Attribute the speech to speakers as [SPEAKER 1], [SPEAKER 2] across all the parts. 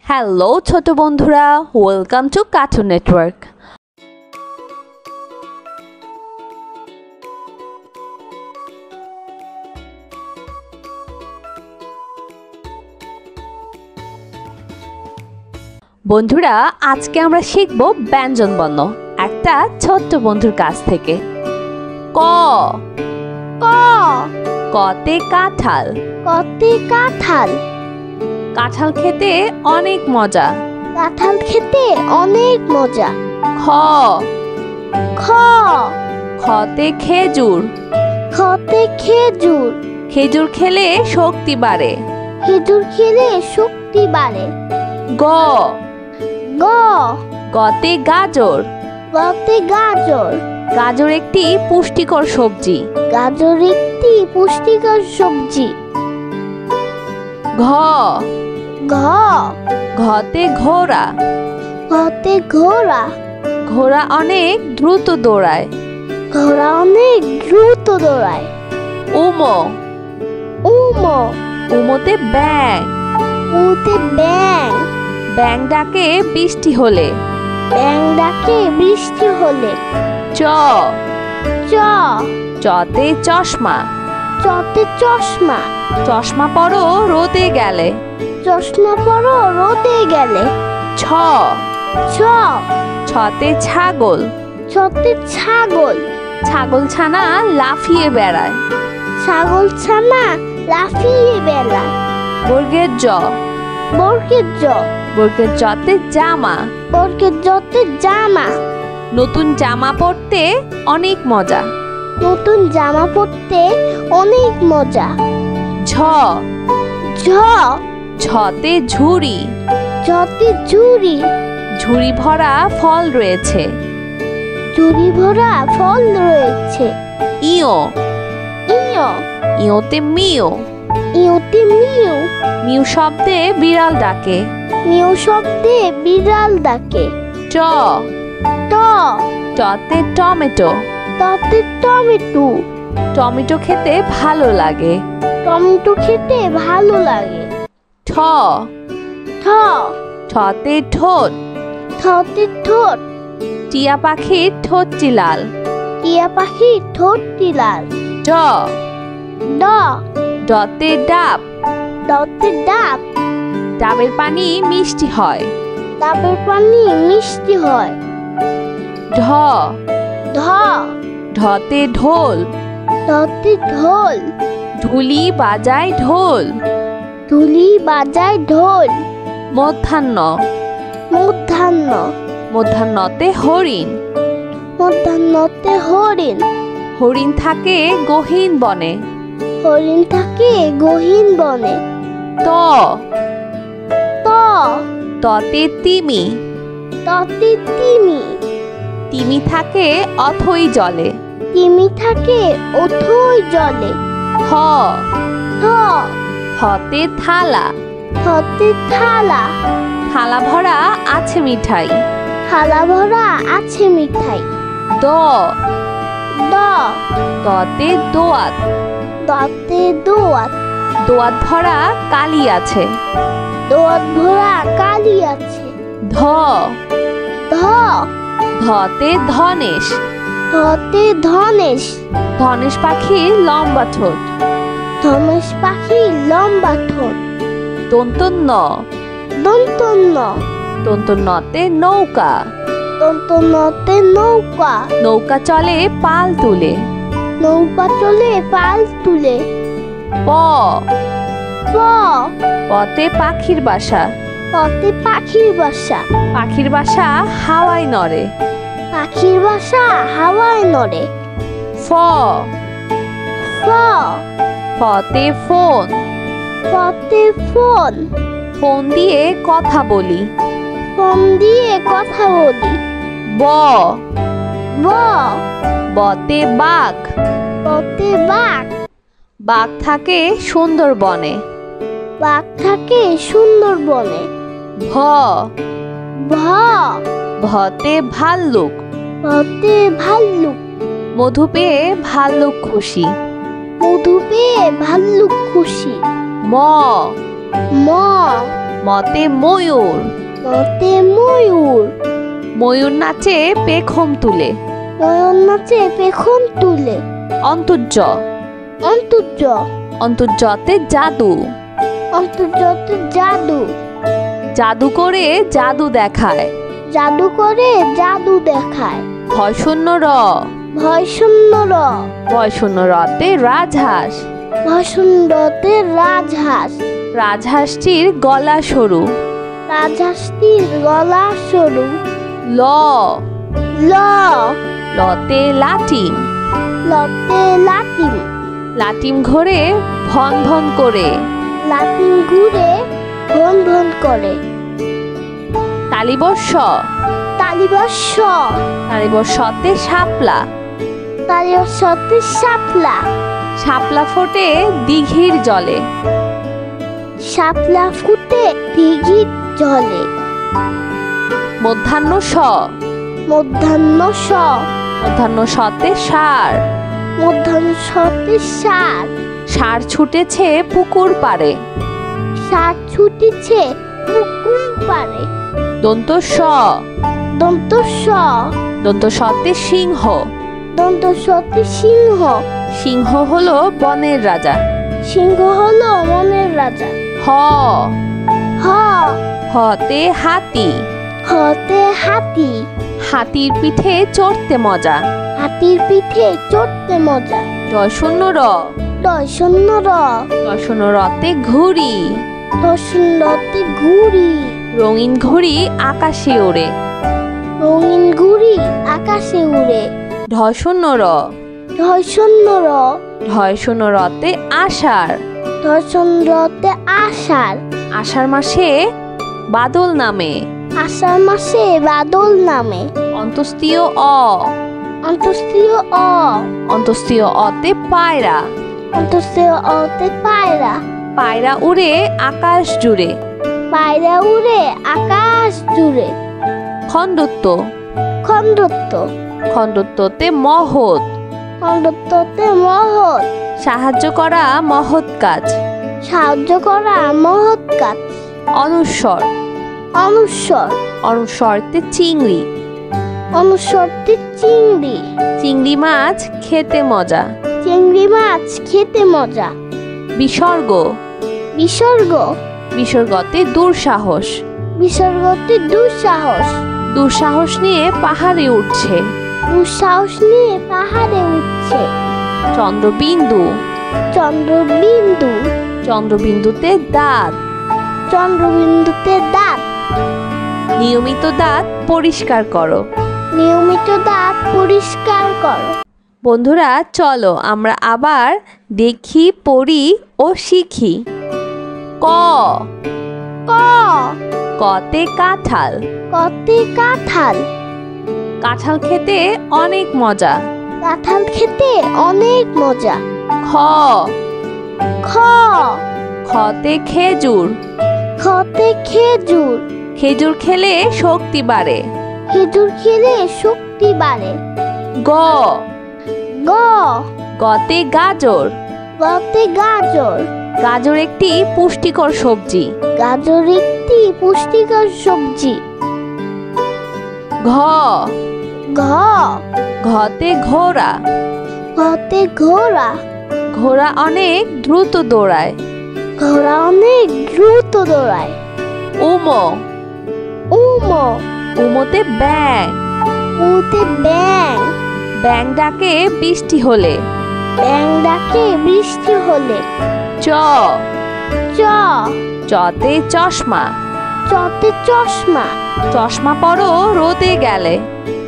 [SPEAKER 1] Hello ছোট বন্ধুরা, welcome to cartoon network. বন্ধুরা, আজকে আমরা শিখব ব্যঞ্জন বর্ণ একটা ছোট্ট বন্ধুর কাছ থেকে। ক
[SPEAKER 2] ক
[SPEAKER 1] কতে কাঁঠাল।
[SPEAKER 2] কতে কাঁঠাল।
[SPEAKER 1] কাঁঠাল খেতে অনেক মজা।
[SPEAKER 2] কাঁঠাল খেতে অনেক মজা।
[SPEAKER 1] খ
[SPEAKER 2] খ
[SPEAKER 1] খতে খেজুর।
[SPEAKER 2] খতে খেজুর।
[SPEAKER 1] খেজুর খেলে শক্তি বাড়ে।
[SPEAKER 2] খেজুর খেলে শক্তি বাড়ে।
[SPEAKER 1] গ
[SPEAKER 2] গ
[SPEAKER 1] গতে গাজর।
[SPEAKER 2] গতে গাজর।
[SPEAKER 1] গাজর একটি পুষ্টিকর সবজি।
[SPEAKER 2] গাজর একটি পুষ্টিকর সবজি।
[SPEAKER 1] ঘ
[SPEAKER 2] ঘ
[SPEAKER 1] ঘতে ঘোড়া।
[SPEAKER 2] ঘতে ঘোড়া।
[SPEAKER 1] ঘোড়া অনেক দ্রুত দৌড়ায়।
[SPEAKER 2] ঘোড়া অনেক দ্রুত দৌড়ায়।
[SPEAKER 1] উম
[SPEAKER 2] উম
[SPEAKER 1] উমতে ব্যাং।
[SPEAKER 2] উতে ব্যাং।
[SPEAKER 1] ব্যাং ডাকে বৃষ্টি হলে।
[SPEAKER 2] ব্যাং ডাকে বৃষ্টি হলে।
[SPEAKER 1] চ
[SPEAKER 2] চ
[SPEAKER 1] চতে চশমা।
[SPEAKER 2] চতে চশমা।
[SPEAKER 1] চশমা পরো রোদে গেলে।
[SPEAKER 2] চশমা পরো রোদে গেলে।
[SPEAKER 1] ছ
[SPEAKER 2] ছ
[SPEAKER 1] ছতে ছাগল।
[SPEAKER 2] ছতে ছাগল।
[SPEAKER 1] ছাগল ছানা লাফিয়ে বেড়ায়।
[SPEAKER 2] ছাগল ছানা লাফিয়ে বেড়ায়।
[SPEAKER 1] বর্গের জ
[SPEAKER 2] বর্গের জ
[SPEAKER 1] বর্গের জতে জামা।
[SPEAKER 2] বর্গের জতে জামা।
[SPEAKER 1] নতুন জামা পরতে অনেক মজা।
[SPEAKER 2] নতুন জামা পরতে অনেক মজা।
[SPEAKER 1] ঝ
[SPEAKER 2] ঝ
[SPEAKER 1] ঝতে ঝুড়ি।
[SPEAKER 2] ঝতে ঝুড়ি।
[SPEAKER 1] ঝুড়ি ভরা ফল রয়েছে।
[SPEAKER 2] ঝুড়ি ভরা ফল রয়েছে।
[SPEAKER 1] ইও
[SPEAKER 2] ইয়
[SPEAKER 1] ইওতে মিও।
[SPEAKER 2] ইয়তে মিউ।
[SPEAKER 1] মিউ শব্দে বিড়াল ডাকে।
[SPEAKER 2] মিউ শব্দে বিড়াল ডাকে।
[SPEAKER 1] ট
[SPEAKER 2] ট
[SPEAKER 1] টতে টমেটো।
[SPEAKER 2] তাতে টমেটো।
[SPEAKER 1] টমেটো খেতে ভালো লাগে।
[SPEAKER 2] টমেটো খেতে ভালো লাগে।
[SPEAKER 1] ঠ
[SPEAKER 2] ঠ
[SPEAKER 1] ঠতে ঠোঁট।
[SPEAKER 2] ঠতে ঠোঁট।
[SPEAKER 1] টিয়া পাখির ঠোঁটটি লাল।
[SPEAKER 2] টিয়া পাখির ঠোঁটটি লাল।
[SPEAKER 1] ড
[SPEAKER 2] ড
[SPEAKER 1] ডতে ডাব।
[SPEAKER 2] ডতে ডাব।
[SPEAKER 1] ডাবের পানি মিষ্টি হয়।
[SPEAKER 2] ডাবের পানি মিষ্টি হয়।
[SPEAKER 1] ঢ
[SPEAKER 2] ঢ
[SPEAKER 1] ঢতে ঢোল।
[SPEAKER 2] ঢতে ঢোল।
[SPEAKER 1] ঢুলি বাজায় ঢোল।
[SPEAKER 2] ধুলি বাজায় ঢোল।
[SPEAKER 1] মধ্যাহ্ন
[SPEAKER 2] মধ্যাহ্ন
[SPEAKER 1] মধ্যাহ্নতে হরিণ।
[SPEAKER 2] মধ্যাহ্নতে হরিণ।
[SPEAKER 1] হরিণ থাকে গহীন বনে।
[SPEAKER 2] হরিণ থাকে গহীন বনে।
[SPEAKER 1] ত
[SPEAKER 2] ত
[SPEAKER 1] ততে তিমি।
[SPEAKER 2] ততে তিমি।
[SPEAKER 1] তিমি থাকে অথই জলে।
[SPEAKER 2] তিমি থাকে অথই জলে।
[SPEAKER 1] থ
[SPEAKER 2] থ
[SPEAKER 1] থতে থালা।
[SPEAKER 2] থতে থালা।
[SPEAKER 1] থালা ভরা আছে মিঠাই।
[SPEAKER 2] থালা ভরা আছে মিঠাই।
[SPEAKER 1] দ
[SPEAKER 2] দ
[SPEAKER 1] দতে দোয়াত।
[SPEAKER 2] দতে দোয়াত।
[SPEAKER 1] দোয়াত ভরা কালি আছে।
[SPEAKER 2] দোয়াত ভরা কালি আছে।
[SPEAKER 1] ধ
[SPEAKER 2] ধ
[SPEAKER 1] ধতে ধনেশ।
[SPEAKER 2] ধতে ধনেশ।
[SPEAKER 1] ধনেশ পাখির লম্বা ঠোঁট।
[SPEAKER 2] ধনেশ পাখির লম্বা ঠোঁট।
[SPEAKER 1] দন্তন্য
[SPEAKER 2] দন্তন্য
[SPEAKER 1] দন্তন্যতে নৌকা।
[SPEAKER 2] দন্তন্যতে নৌকা।
[SPEAKER 1] নৌকা চলে পাল তুলে।
[SPEAKER 2] নৌকা চলে পাল তুলে।
[SPEAKER 1] প
[SPEAKER 2] প
[SPEAKER 1] পতে পাখির বাসা।
[SPEAKER 2] পথে পাখির বাসা।
[SPEAKER 1] পাখির বাসা হাওয়ায় নড়ে।
[SPEAKER 2] পাখির বাসা হাওয়ায় নড়ে।
[SPEAKER 1] ফ
[SPEAKER 2] ফ
[SPEAKER 1] ফতে ফোন।
[SPEAKER 2] পথে ফোন।
[SPEAKER 1] ফোন দিয়ে কথা বলি।
[SPEAKER 2] ফোন দিয়ে কথা বলি।
[SPEAKER 1] ব
[SPEAKER 2] ব
[SPEAKER 1] বতে বাঘ।
[SPEAKER 2] পথে বাঘ।
[SPEAKER 1] বাঘ থাকে সুন্দরবনে।
[SPEAKER 2] বাঘ থাকে সুন্দরবনে।
[SPEAKER 1] ভ
[SPEAKER 2] ভ
[SPEAKER 1] ভতে ভাল্লুক।
[SPEAKER 2] পথে ভাল্লুক।
[SPEAKER 1] মধু পেয়ে ভাল্লুক খুশি।
[SPEAKER 2] মধু পেয়ে ভাল্লুক খুশি।
[SPEAKER 1] ম
[SPEAKER 2] ম
[SPEAKER 1] মতে ময়ূর।
[SPEAKER 2] মতে ময়ূর।
[SPEAKER 1] ময়ূর নাচে পেখম তুলে।
[SPEAKER 2] ময়ূর নাচে পেখম তুলে।
[SPEAKER 1] অন্তর্য।
[SPEAKER 2] অন্তর্য।
[SPEAKER 1] অন্তর্যতে জাদু।
[SPEAKER 2] অন্তর্যতে জাদু।
[SPEAKER 1] জাদু করে জাদু দেখায়।
[SPEAKER 2] জাদু করে জাদু দেখায়।
[SPEAKER 1] ভয় শূন্য র।
[SPEAKER 2] ভয় শূন্য র।
[SPEAKER 1] ভয় শূন্য রতে রাজহাঁস।
[SPEAKER 2] ভয় শূন্যতে রাজহাঁস।
[SPEAKER 1] রাজহাঁসটির গলা সরু।
[SPEAKER 2] রাজহাঁসটির গলা সরু।
[SPEAKER 1] ল।
[SPEAKER 2] ল।
[SPEAKER 1] লতে লাটিম।
[SPEAKER 2] লতে লাটিম।
[SPEAKER 1] লাটিম ঘোরে ভন ভন করে।
[SPEAKER 2] লাটিম ঘুরে ভন ভন করে।
[SPEAKER 1] তালিবর্ষ।
[SPEAKER 2] তালিবর্ষ।
[SPEAKER 1] তালিবর্ষতে শাপলা।
[SPEAKER 2] তালিবর্ষতে শাপলা।
[SPEAKER 1] শাপলা ফোটে দিঘির জলে।
[SPEAKER 2] শাপলা ফুটে দিঘির জলে।
[SPEAKER 1] মধ্যাহ্ন স।
[SPEAKER 2] মধ্যাহ্ন স।
[SPEAKER 1] মধ্যাহ্ন সতে ষাঁড়।
[SPEAKER 2] মধ্যাহ্ন সতে ষাঁড়।
[SPEAKER 1] ষাঁড় ছুটেছে পুকুর পাড়ে।
[SPEAKER 2] ষাঁড় ছুটেছে পুকুর পাড়ে।
[SPEAKER 1] দন্ত স।
[SPEAKER 2] দন্ত স।
[SPEAKER 1] দন্ত সতে সিংহ।
[SPEAKER 2] দন্ত সতে সিংহ।
[SPEAKER 1] সিংহ হলো বনের রাজা।
[SPEAKER 2] সিংহ হলো বনের রাজা।
[SPEAKER 1] হ।
[SPEAKER 2] হ।
[SPEAKER 1] হতে হাতি।
[SPEAKER 2] হতে হাতি।
[SPEAKER 1] হাতির পিঠে চড়তে মজা।
[SPEAKER 2] হাতির পিঠে চড়তে মজা।
[SPEAKER 1] রয় শূন্য র।
[SPEAKER 2] রয় শূন্য র।
[SPEAKER 1] রয় শূন্য রতে ঘুড়ি।
[SPEAKER 2] রসুনতে ঘুড়ি।
[SPEAKER 1] রঙিন ঘুড়ি আকাশে ওড়ে।
[SPEAKER 2] রঙিন ঘুড়ি আকাশে উড়ে।
[SPEAKER 1] ঢয় শূন্য র।
[SPEAKER 2] ঢয় শূন্য র।
[SPEAKER 1] ঢয় শূন্য রতে আষাঢ়।
[SPEAKER 2] ধর্ষণরতে আষাঢ়।
[SPEAKER 1] আষাঢ় মাসে বাদল নামে।
[SPEAKER 2] আষাঢ় মাসে বাদল নামে।
[SPEAKER 1] অন্তস্তীয় অ।
[SPEAKER 2] অন্তস্তীয় অ।
[SPEAKER 1] অন্তস্তীয় অতে পায়রা।
[SPEAKER 2] অন্তস্তীয় অতে পায়রা।
[SPEAKER 1] পায়রা উড়ে আকাশ জুড়ে।
[SPEAKER 2] পায়রা উড়ে আকাশ জুড়ে।
[SPEAKER 1] খণ্ডত্ব।
[SPEAKER 2] খণ্ডত্ব।
[SPEAKER 1] খণ্ডত্বতে মহৎ।
[SPEAKER 2] খণ্ডত্বতে মহৎ।
[SPEAKER 1] সাহায্য করা মহৎ কাজ।
[SPEAKER 2] সাহায্য করা মহৎ কাজ।
[SPEAKER 1] অনুস্বর।
[SPEAKER 2] অনুস্বর।
[SPEAKER 1] অনুস্বরতে চিংড়ি।
[SPEAKER 2] অনুস্বরতে চিংড়ি।
[SPEAKER 1] চিংড়ি মাছ খেতে মজা।
[SPEAKER 2] চিংড়ি মাছ খেতে মজা।
[SPEAKER 1] বিসর্গ।
[SPEAKER 2] বিসর্গ।
[SPEAKER 1] বিসর্গতে দুঃসাহস।
[SPEAKER 2] বিসর্গতে দুঃসাহস।
[SPEAKER 1] দুঃসাহস নিয়ে পাহাড়ে উঠছে।
[SPEAKER 2] দুঃসাহস নিয়ে পাহাড়ে উঠছে।
[SPEAKER 1] চন্দ্রবিন্দু।
[SPEAKER 2] চন্দ্রবিন্দু।
[SPEAKER 1] চন্দ্রবিন্দুতে দাঁত।
[SPEAKER 2] চন্দ্রবিন্দুতে দাঁত।
[SPEAKER 1] নিয়মিত দাঁত পরিষ্কার করো।
[SPEAKER 2] নিয়মিত দাঁত পরিষ্কার করো।
[SPEAKER 1] বন্ধুরা চলো আমরা আবার দেখি, পড়ি ও শিখি। ক।
[SPEAKER 2] ক।
[SPEAKER 1] কতে কাঁঠাল।
[SPEAKER 2] কতে কাঁঠাল।
[SPEAKER 1] কাঁঠাল খেতে অনেক মজা।
[SPEAKER 2] কাঁঠাল খেতে অনেক মজা।
[SPEAKER 1] খ।
[SPEAKER 2] খ।
[SPEAKER 1] খতে খেজুর।
[SPEAKER 2] খতে খেজুর।
[SPEAKER 1] খেজুর খেলে শক্তি বাড়ে।
[SPEAKER 2] খেজুর খেলে শক্তি বাড়ে।
[SPEAKER 1] গ।
[SPEAKER 2] গ।
[SPEAKER 1] গতে গাজর।
[SPEAKER 2] গতে গাজর।
[SPEAKER 1] গাজর একটি পুষ্টিকর সবজি।
[SPEAKER 2] গাজর একটি পুষ্টিকর সবজি।
[SPEAKER 1] ঘ।
[SPEAKER 2] ঘ।
[SPEAKER 1] ঘতে ঘোড়া।
[SPEAKER 2] ঘতে ঘোড়া।
[SPEAKER 1] ঘোড়া অনেক দ্রুত দৌড়ায়।
[SPEAKER 2] ঘোড়া অনেক দ্রুত দৌড়ায়।
[SPEAKER 1] উম।
[SPEAKER 2] উম।
[SPEAKER 1] উমতে ব্যাং।
[SPEAKER 2] উতে ব্যাং।
[SPEAKER 1] ব্যাং ডাকে বৃষ্টি হলে।
[SPEAKER 2] ব্যাং ডাকে বৃষ্টি হলে।
[SPEAKER 1] চ।
[SPEAKER 2] চ।
[SPEAKER 1] চতে চশমা।
[SPEAKER 2] চতে চশমা।
[SPEAKER 1] চশমা পরো রোদে গেলে।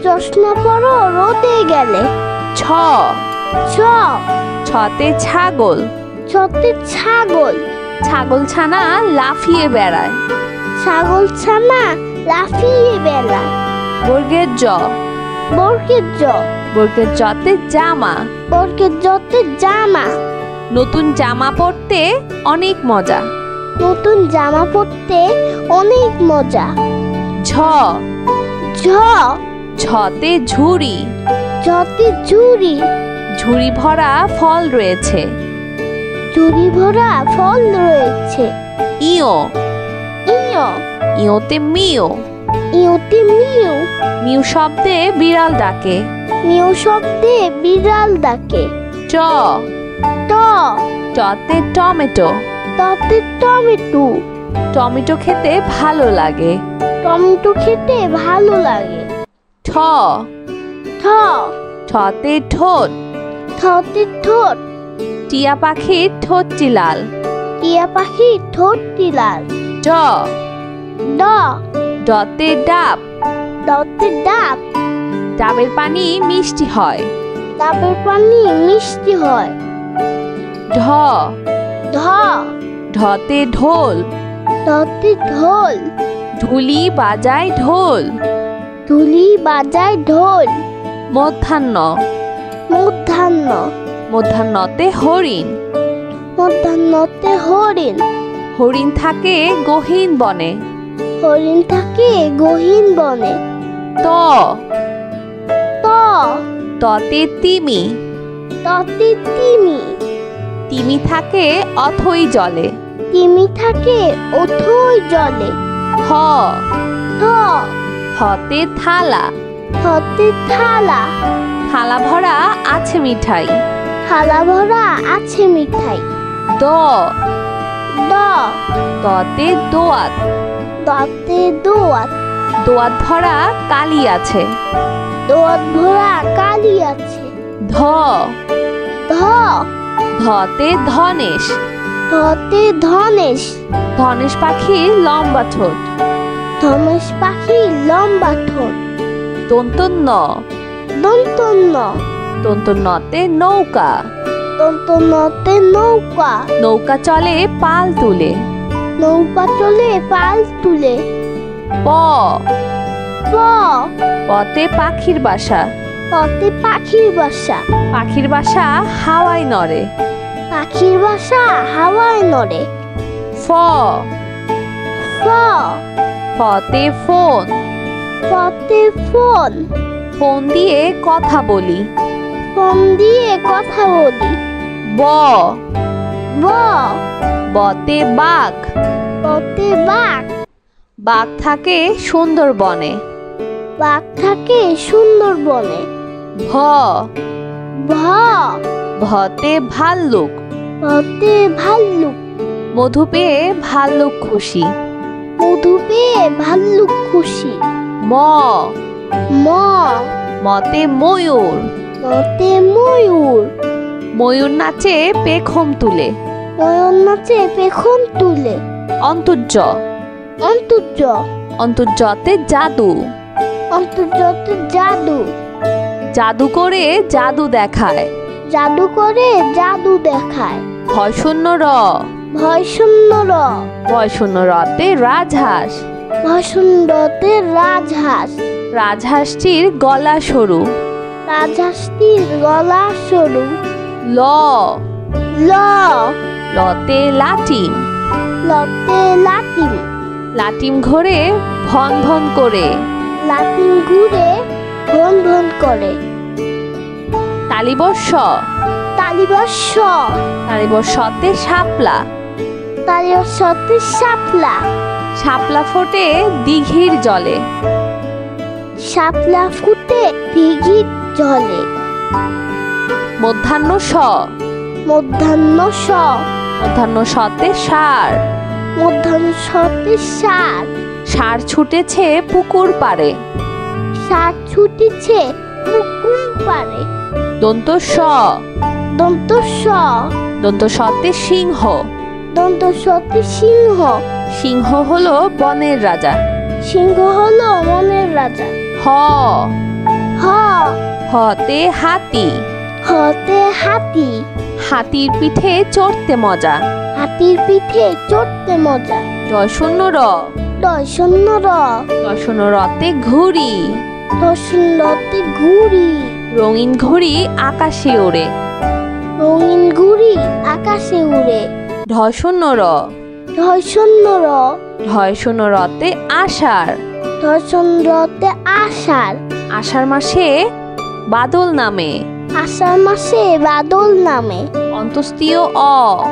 [SPEAKER 2] চশমা পরো রোদে গেলে।
[SPEAKER 1] ছ।
[SPEAKER 2] ছ।
[SPEAKER 1] ছতে ছাগল।
[SPEAKER 2] ছতে ছাগল।
[SPEAKER 1] ছাগল ছানা লাফিয়ে বেড়ায়।
[SPEAKER 2] ছাগল ছানা লাফিয়ে বেড়ায়।
[SPEAKER 1] বর্গের জ।
[SPEAKER 2] বর্গের জ।
[SPEAKER 1] বর্গের জতে জামা।
[SPEAKER 2] বর্গের জতে জামা।
[SPEAKER 1] নতুন জামা পরতে অনেক মজা।
[SPEAKER 2] নতুন জামা পরতে অনেক মজা।
[SPEAKER 1] ঝ।
[SPEAKER 2] ঝ।
[SPEAKER 1] ঝতে ঝুড়ি।
[SPEAKER 2] ঝতে ঝুড়ি।
[SPEAKER 1] ঝুড়ি ভরা ফল রয়েছে।
[SPEAKER 2] ঝুড়ি ভরা ফল রয়েছে।
[SPEAKER 1] ইয়।
[SPEAKER 2] ইয়। মিয়।
[SPEAKER 1] ইয়োতে মিও।
[SPEAKER 2] ইউতে মিউ।
[SPEAKER 1] মিউ শব্দে বিড়াল ডাকে।
[SPEAKER 2] মিউ শব্দে বিড়াল ডাকে।
[SPEAKER 1] ট।
[SPEAKER 2] ট।
[SPEAKER 1] টতে টমেটো।
[SPEAKER 2] ততে টমেটো।
[SPEAKER 1] টমেটো খেতে ভালো লাগে।
[SPEAKER 2] টমেটো খেতে ভালো লাগে।
[SPEAKER 1] ঠ।
[SPEAKER 2] ঠ।
[SPEAKER 1] ঠতে ঠোঁট।
[SPEAKER 2] ঠতে ঠোঁট।
[SPEAKER 1] টিয়া পাখির ঠোঁটটি লাল।
[SPEAKER 2] টিয়া পাখির ঠোঁটটি লাল।
[SPEAKER 1] ড।
[SPEAKER 2] ড।
[SPEAKER 1] ডতে ডাব।
[SPEAKER 2] ডতে ডাব।
[SPEAKER 1] ডাবের পানি মিষ্টি হয়।
[SPEAKER 2] ডাবের পানি মিষ্টি হয়।
[SPEAKER 1] ঢ।
[SPEAKER 2] ঢ।
[SPEAKER 1] ঢতে ঢোল।
[SPEAKER 2] ঢতে ঢোল।
[SPEAKER 1] ঢুলি বাজায় ঢোল।
[SPEAKER 2] ঢুলি বাজায় ঢোল।
[SPEAKER 1] মধ্যাহ্ন।
[SPEAKER 2] মধ্যাহ্ন।
[SPEAKER 1] মধ্যাহ্নতে হরিণ।
[SPEAKER 2] মধ্যাহ্নতে হরিণ।
[SPEAKER 1] হরিণ থাকে গহীন বনে।
[SPEAKER 2] হরিণ থাকে গহীন বনে।
[SPEAKER 1] ত।
[SPEAKER 2] ত।
[SPEAKER 1] ততে তিমি।
[SPEAKER 2] ততে তিমি।
[SPEAKER 1] তিমি থাকে অথই জলে।
[SPEAKER 2] তিমি থাকে অথই জলে।
[SPEAKER 1] থ।
[SPEAKER 2] থ।
[SPEAKER 1] থতে থালা।
[SPEAKER 2] থতে থালা।
[SPEAKER 1] থালা ভরা আছে মিঠাই।
[SPEAKER 2] থালা ভরা আছে মিঠাই।
[SPEAKER 1] দ।
[SPEAKER 2] দ।
[SPEAKER 1] দতে দোয়াত।
[SPEAKER 2] দতে দোয়াত।
[SPEAKER 1] দোয়াত ভরা কালি আছে।
[SPEAKER 2] দোয়াত ভরা কালি আছে।
[SPEAKER 1] ধ।
[SPEAKER 2] ধ।
[SPEAKER 1] ধতে ধনেশ।
[SPEAKER 2] ধতে ধনেশ।
[SPEAKER 1] ধনেশ পাখির লম্বা ঠোঁট।
[SPEAKER 2] ধনেশ পাখির লম্বা ঠোঁট।
[SPEAKER 1] দন্তন্য।
[SPEAKER 2] দন্তন্য।
[SPEAKER 1] দন্তন্যতে নৌকা।
[SPEAKER 2] দন্তন্যতে নৌকা।
[SPEAKER 1] নৌকা চলে পাল তুলে।
[SPEAKER 2] নৌকা চলে পাল তুলে।
[SPEAKER 1] প।
[SPEAKER 2] প।
[SPEAKER 1] পতে পাখির বাসা।
[SPEAKER 2] পতে পাখির বাসা।
[SPEAKER 1] পাখির বাসা হাওয়ায় নড়ে।
[SPEAKER 2] পাখির বাসা হাওয়ায় নড়ে।
[SPEAKER 1] ফ।
[SPEAKER 2] ফ।
[SPEAKER 1] ফতে ফোন।
[SPEAKER 2] ফতে ফোন।
[SPEAKER 1] ফোন দিয়ে কথা বলি।
[SPEAKER 2] ফোন দিয়ে কথা বলি।
[SPEAKER 1] ব।
[SPEAKER 2] ব।
[SPEAKER 1] বতে বাঘ।
[SPEAKER 2] বতে বাঘ।
[SPEAKER 1] বাঘ থাকে সুন্দরবনে।
[SPEAKER 2] বাঘ থাকে সুন্দরবনে।
[SPEAKER 1] ভ।
[SPEAKER 2] ভ।
[SPEAKER 1] ভতে ভাল্লুক।
[SPEAKER 2] ভতে ভাল্লুক।
[SPEAKER 1] মধু পেয়ে ভাল্লুক খুশি।
[SPEAKER 2] মধু পেয়ে ভাল্লুক খুশি।
[SPEAKER 1] ম।
[SPEAKER 2] ম।
[SPEAKER 1] মতে ময়ূর।
[SPEAKER 2] মতে ময়ূর।
[SPEAKER 1] ময়ূর নাচে পেখম তুলে।
[SPEAKER 2] ময়ূর নাচে পেখম তুলে।
[SPEAKER 1] অন্তর্য।
[SPEAKER 2] অন্তর্য।
[SPEAKER 1] অন্তর্যতে জাদু।
[SPEAKER 2] অন্তর্যতে জাদু।
[SPEAKER 1] জাদু করে জাদু দেখায়।
[SPEAKER 2] জাদু করে জাদু দেখায়।
[SPEAKER 1] ভয় শূন্য র।
[SPEAKER 2] ভয় শূন্য র।
[SPEAKER 1] ভয় শূন্য রতে রাজহাঁস।
[SPEAKER 2] ভয় শূন্যতে রাজহাঁস।
[SPEAKER 1] রাজহাঁসটির গলা সরু।
[SPEAKER 2] রাজহাঁসটির গলা সরু।
[SPEAKER 1] ল।
[SPEAKER 2] ল।
[SPEAKER 1] লতে লাটিম।
[SPEAKER 2] লতে লাটিম।
[SPEAKER 1] লাটিম ঘোরে ভন ভন করে।
[SPEAKER 2] লাটিম ঘুরে ভন ভন করে।
[SPEAKER 1] তালিবর্ষ।
[SPEAKER 2] তালিবর্ষ।
[SPEAKER 1] তালিবর্ষতে শাপলা।
[SPEAKER 2] তালিবর্ষতে শাপলা।
[SPEAKER 1] শাপলা ফোটে দিঘির জলে।
[SPEAKER 2] শাপলা ফুটে দিঘির জলে।
[SPEAKER 1] মধ্যাহ্ন স।
[SPEAKER 2] মধ্যাহ্ন স।
[SPEAKER 1] মধ্যাহ্ন সতে ষাঁড়।
[SPEAKER 2] মধ্যাহ্ন সতে ষাঁড়।
[SPEAKER 1] ষাঁড় ছুটেছে পুকুর পাড়ে।
[SPEAKER 2] ষাঁড় ছুটেছে পুকুর পাড়ে।
[SPEAKER 1] দন্ত স।
[SPEAKER 2] দন্ত স।
[SPEAKER 1] দন্ত সতে সিংহ।
[SPEAKER 2] দন্ত সতে সিংহ।
[SPEAKER 1] সিংহ হলো বনের রাজা।
[SPEAKER 2] সিংহ হলো মনের রাজা।
[SPEAKER 1] হ।
[SPEAKER 2] হ।
[SPEAKER 1] হতে হাতি।
[SPEAKER 2] হতে হাতি।
[SPEAKER 1] হাতির পিঠে চড়তে মজা।
[SPEAKER 2] হাতির পিঠে চড়তে মজা।
[SPEAKER 1] জয় শূন্য র।
[SPEAKER 2] দয় শূন্য র।
[SPEAKER 1] জয় শূন্য রতে ঘুড়ি।
[SPEAKER 2] দশরতে ঘুড়ি।
[SPEAKER 1] রঙিন ঘুড়ি আকাশে ওড়ে।
[SPEAKER 2] রঙিন ঘুড়ি আকাশে উড়ে।
[SPEAKER 1] ঢয় শূন্য র।
[SPEAKER 2] ঢয় শূন্য র।
[SPEAKER 1] ঢয় শূন্য রতে আষাঢ়।
[SPEAKER 2] ধর্ষণরতে আষাঢ়।
[SPEAKER 1] আষাঢ় মাসে বাদল নামে।
[SPEAKER 2] আষাঢ় মাসে বাদল নামে।
[SPEAKER 1] অন্তস্তীয় অ।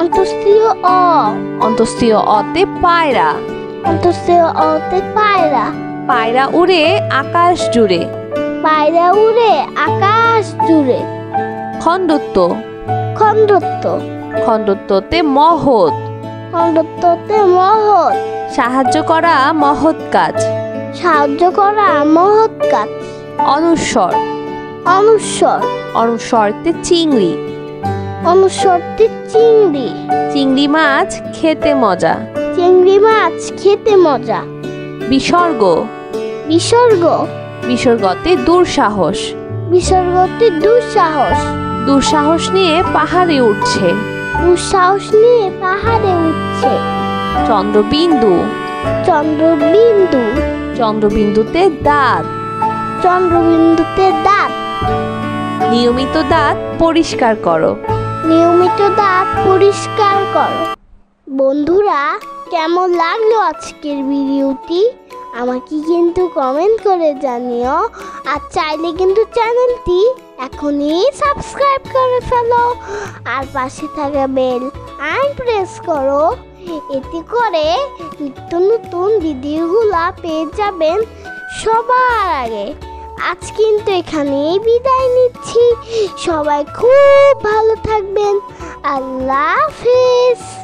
[SPEAKER 2] অন্তস্তীয় অ।
[SPEAKER 1] অন্তস্তীয় অতে পায়রা।
[SPEAKER 2] অন্তঃস্থ অতে পায়রা।
[SPEAKER 1] পায়রা উড়ে আকাশ জুড়ে।
[SPEAKER 2] পায়রা উড়ে আকাশ জুড়ে।
[SPEAKER 1] খণ্ডত্ব।
[SPEAKER 2] খণ্ডত্ব।
[SPEAKER 1] খণ্ডত্বতে মহৎ।
[SPEAKER 2] খণ্ডত্বতে মহৎ।
[SPEAKER 1] সাহায্য করা মহৎ কাজ।
[SPEAKER 2] সাহায্য করা মহৎ কাজ।
[SPEAKER 1] অনুস্বর।
[SPEAKER 2] অনুস্বর।
[SPEAKER 1] অনুস্বরতে চিংড়ি।
[SPEAKER 2] অনুস্বরতে চিংড়ি।
[SPEAKER 1] চিংড়ি মাছ খেতে মজা।
[SPEAKER 2] চিংড়ি মাছ খেতে মজা।
[SPEAKER 1] বিসর্গ।
[SPEAKER 2] বিসর্গ।
[SPEAKER 1] বিসর্গতে দুঃসাহস।
[SPEAKER 2] বিসর্গতে দুঃসাহস।
[SPEAKER 1] দুঃসাহস নিয়ে পাহাড়ে উঠছে।
[SPEAKER 2] দুঃসাহস নিয়ে পাহাড়ে উঠছে।
[SPEAKER 1] চন্দ্রবিন্দু।
[SPEAKER 2] চন্দ্রবিন্দু।
[SPEAKER 1] চন্দ্রবিন্দুতে দাঁত।
[SPEAKER 2] চন্দ্রবিন্দুতে দাঁত।
[SPEAKER 1] নিয়মিত দাঁত পরিষ্কার করো।
[SPEAKER 2] নিয়মিত দাঁত পরিষ্কার করো। বন্ধুরা, কেমন লাগলো আজকের ভিডিওটি আমাকে কিন্তু কমেন্ট করে জানিও। আর চাইলে কিন্তু চ্যানেলটি এখনই সাবস্ক্রাইব করে ফেলো আর পাশে থাকা বেল আইকন প্রেস করো। এতে করে নিত্য নতুন ভিডিওগুলো পেয়ে যাবেন সবার আগে। আজ কিন্তু এখানেই বিদায় নিচ্ছি। সবাই খুব ভালো থাকবেন। আল্লাহ হাফেজ।